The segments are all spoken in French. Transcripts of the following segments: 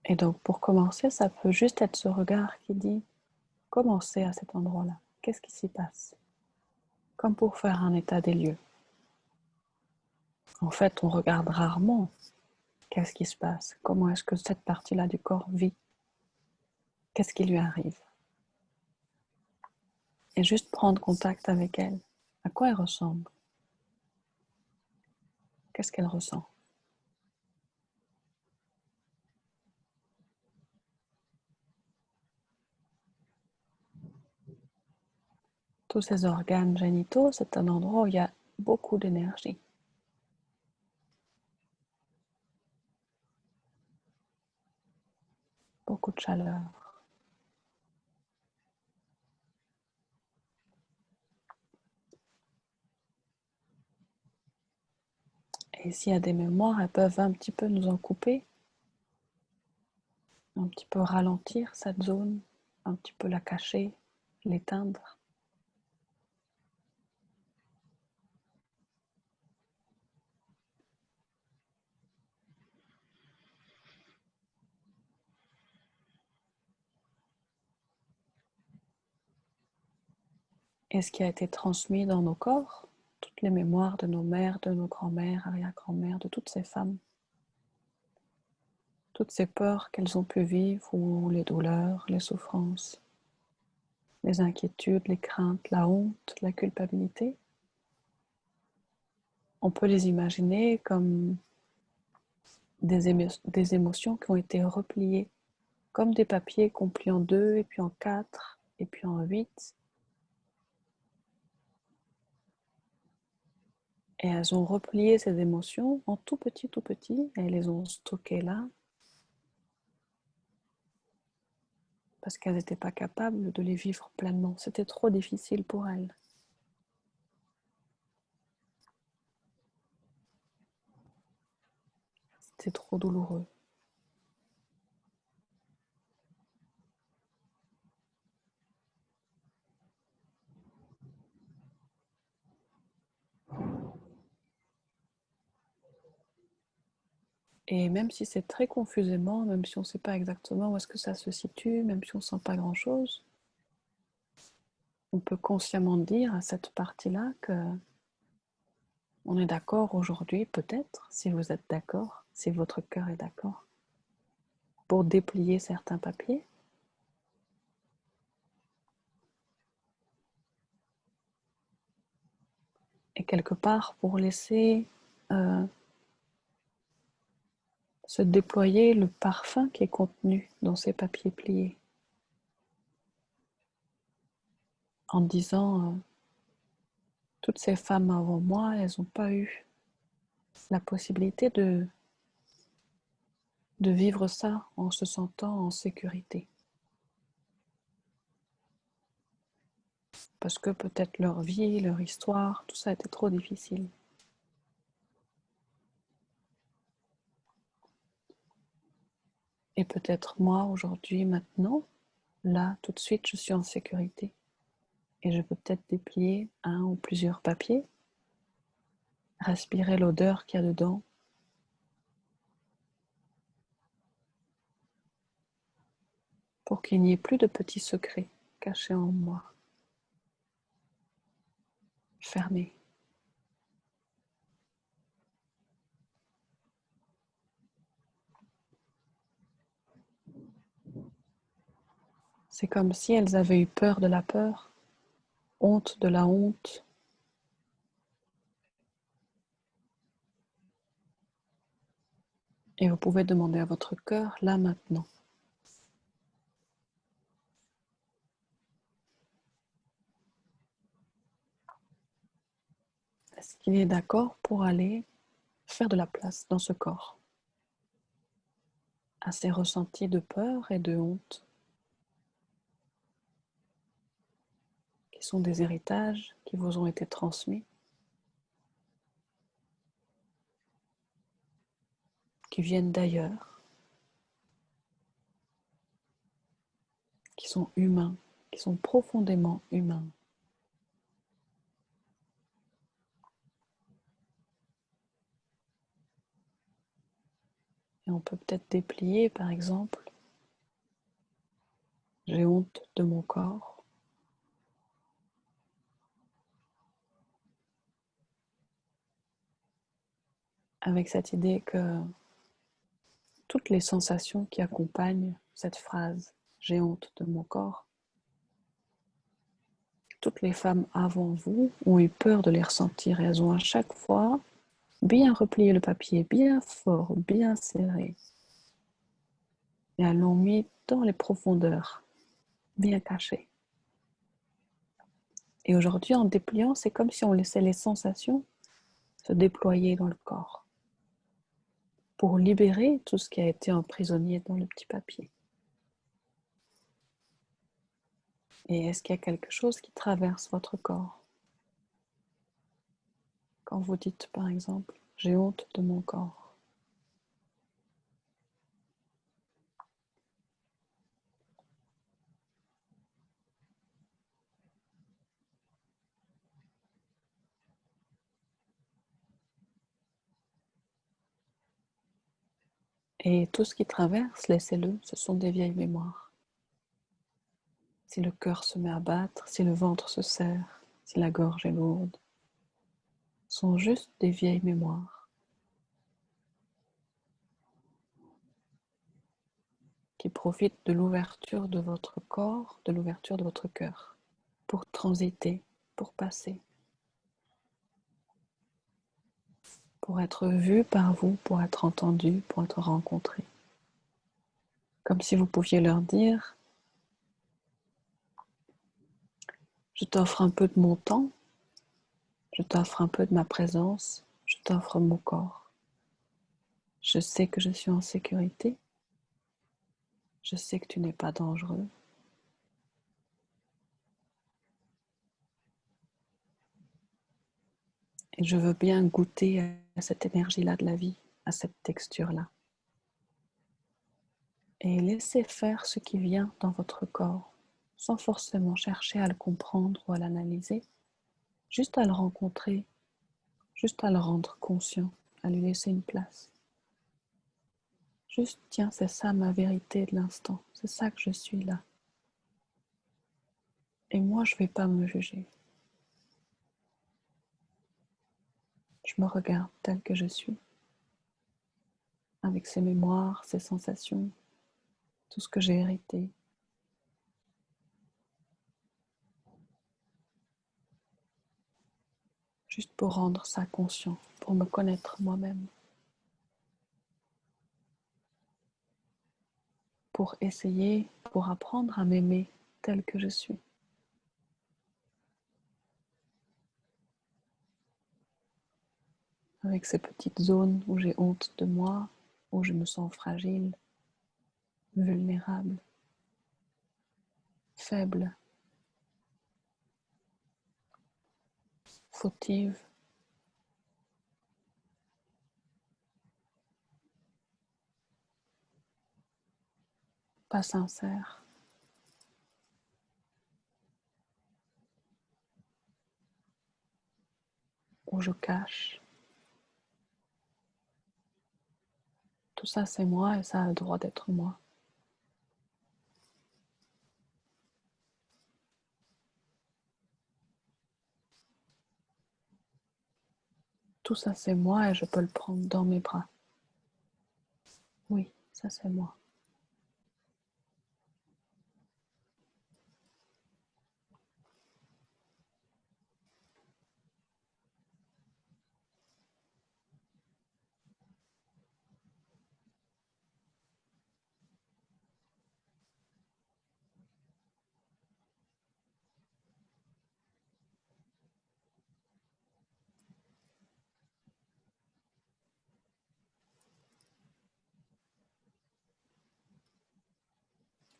Et donc, pour commencer, ça peut juste être ce regard qui dit « Commencez à cet endroit-là. Qu'est-ce qui s'y passe ?» Comme pour faire un état des lieux. En fait, on regarde rarement qu'est-ce qui se passe, comment est-ce que cette partie-là du corps vit, qu'est-ce qui lui arrive. Et juste prendre contact avec elle. À quoi elle ressemble? Qu'est-ce qu'elle ressent? Tous ces organes génitaux, c'est un endroit où il y a beaucoup d'énergie. Beaucoup de chaleur. Et s'il y a des mémoires, elles peuvent un petit peu nous en couper, un petit peu ralentir cette zone, un petit peu la cacher, l'éteindre. Et ce qui a été transmis dans nos corps, toutes les mémoires de nos mères, de nos grands-mères, arrière-grand-mères, de toutes ces femmes, toutes ces peurs qu'elles ont pu vivre, ou les douleurs, les souffrances, les inquiétudes, les craintes, la honte, la culpabilité, on peut les imaginer comme des émotions qui ont été repliées, comme des papiers qu'on plie en 2, et puis en 4, et puis en 8. Et elles ont replié ces émotions en tout petit, et elles les ont stockées là, parce qu'elles n'étaient pas capables de les vivre pleinement. C'était trop difficile pour elles. C'était trop douloureux. Et même si c'est très confusément, même si on ne sait pas exactement où est-ce que ça se situe, même si on ne sent pas grand-chose, on peut consciemment dire à cette partie-là que on est d'accord aujourd'hui, peut-être, si vous êtes d'accord, si votre cœur est d'accord, pour déplier certains papiers. Et quelque part, pour laisser se déployer le parfum qui est contenu dans ces papiers pliés. En disant, toutes ces femmes avant moi, elles n'ont pas eu la possibilité de vivre ça en se sentant en sécurité. Parce que peut-être leur vie, leur histoire, tout ça a été trop difficile. Et peut-être moi, aujourd'hui, maintenant, là, tout de suite, je suis en sécurité. Et je peux peut-être déplier un ou plusieurs papiers, respirer l'odeur qu'il y a dedans, pour qu'il n'y ait plus de petits secrets cachés en moi, fermés. C'est comme si elles avaient eu peur de la peur, honte de la honte. Et vous pouvez demander à votre cœur, là maintenant, est-ce qu'il est d'accord pour aller faire de la place dans ce corps à ces ressentis de peur et de honte qui sont des héritages qui vous ont été transmis, qui viennent d'ailleurs, qui sont humains, qui sont profondément humains. Et on peut peut-être déplier, par exemple, j'ai honte de mon corps. Avec cette idée que toutes les sensations qui accompagnent cette phrase « j'ai honte de mon corps », toutes les femmes avant vous ont eu peur de les ressentir et elles ont à chaque fois bien replié le papier, bien fort, bien serré. Et elles l'ont mis dans les profondeurs, bien caché. Et aujourd'hui, en dépliant, c'est comme si on laissait les sensations se déployer dans le corps pour libérer tout ce qui a été emprisonné dans le petit papier. Et est-ce qu'il y a quelque chose qui traverse votre corps? Quand vous dites, par exemple, « j'ai honte de mon corps », et tout ce qui traverse, laissez-le, ce sont des vieilles mémoires. Si le cœur se met à battre, si le ventre se serre, si la gorge est lourde, ce sont juste des vieilles mémoires qui profitent de l'ouverture de votre corps, de l'ouverture de votre cœur, pour transiter, pour passer, pour être vu par vous, pour être entendu, pour être rencontré. Comme si vous pouviez leur dire « je t'offre un peu de mon temps, je t'offre un peu de ma présence, je t'offre mon corps. Je sais que je suis en sécurité, je sais que tu n'es pas dangereux. Et je veux bien goûter à cette énergie-là de la vie, à cette texture-là. » Et laissez faire ce qui vient dans votre corps, sans forcément chercher à le comprendre ou à l'analyser, juste à le rencontrer, juste à le rendre conscient, à lui laisser une place. Juste, tiens, c'est ça ma vérité de l'instant, c'est ça que je suis là. Et moi, je ne vais pas me juger. Je me regarde tel que je suis, avec ses mémoires, ses sensations, tout ce que j'ai hérité. Juste pour rendre ça conscient, pour me connaître moi-même. Pour essayer, pour apprendre à m'aimer tel que je suis. Avec ces petites zones où j'ai honte de moi, où je me sens fragile, vulnérable, faible, fautive. Pas sincère. Où je cache. Tout ça, c'est moi et ça a le droit d'être moi. Tout ça, c'est moi et je peux le prendre dans mes bras. Oui, ça, c'est moi.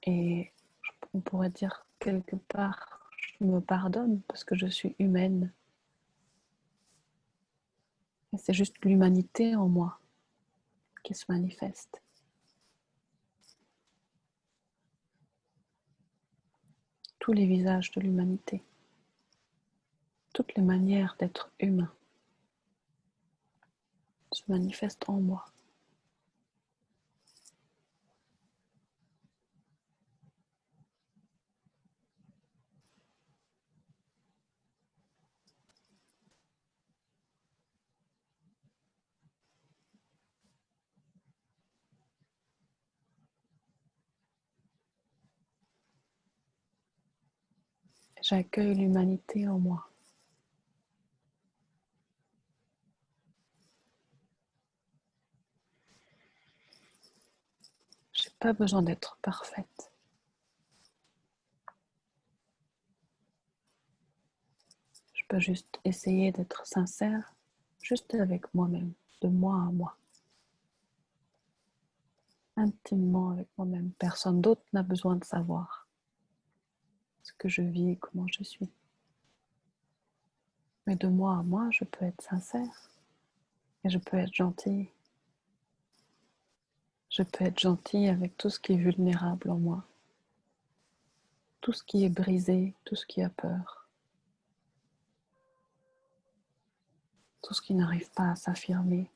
Et on pourrait dire quelque part, je me pardonne parce que je suis humaine. Et c'est juste l'humanité en moi qui se manifeste. Tous les visages de l'humanité. Toutes les manières d'être humain se manifestent en moi. J'accueille l'humanité en moi. Je n'ai pas besoin d'être parfaite. Je peux juste essayer d'être sincère, juste avec moi-même, de moi à moi. Intimement avec moi-même. Personne d'autre n'a besoin de savoir ce que je vis, comment je suis. Mais de moi à moi, je peux être sincère et je peux être gentille. Je peux être gentille avec tout ce qui est vulnérable en moi, tout ce qui est brisé, tout ce qui a peur, tout ce qui n'arrive pas à s'affirmer.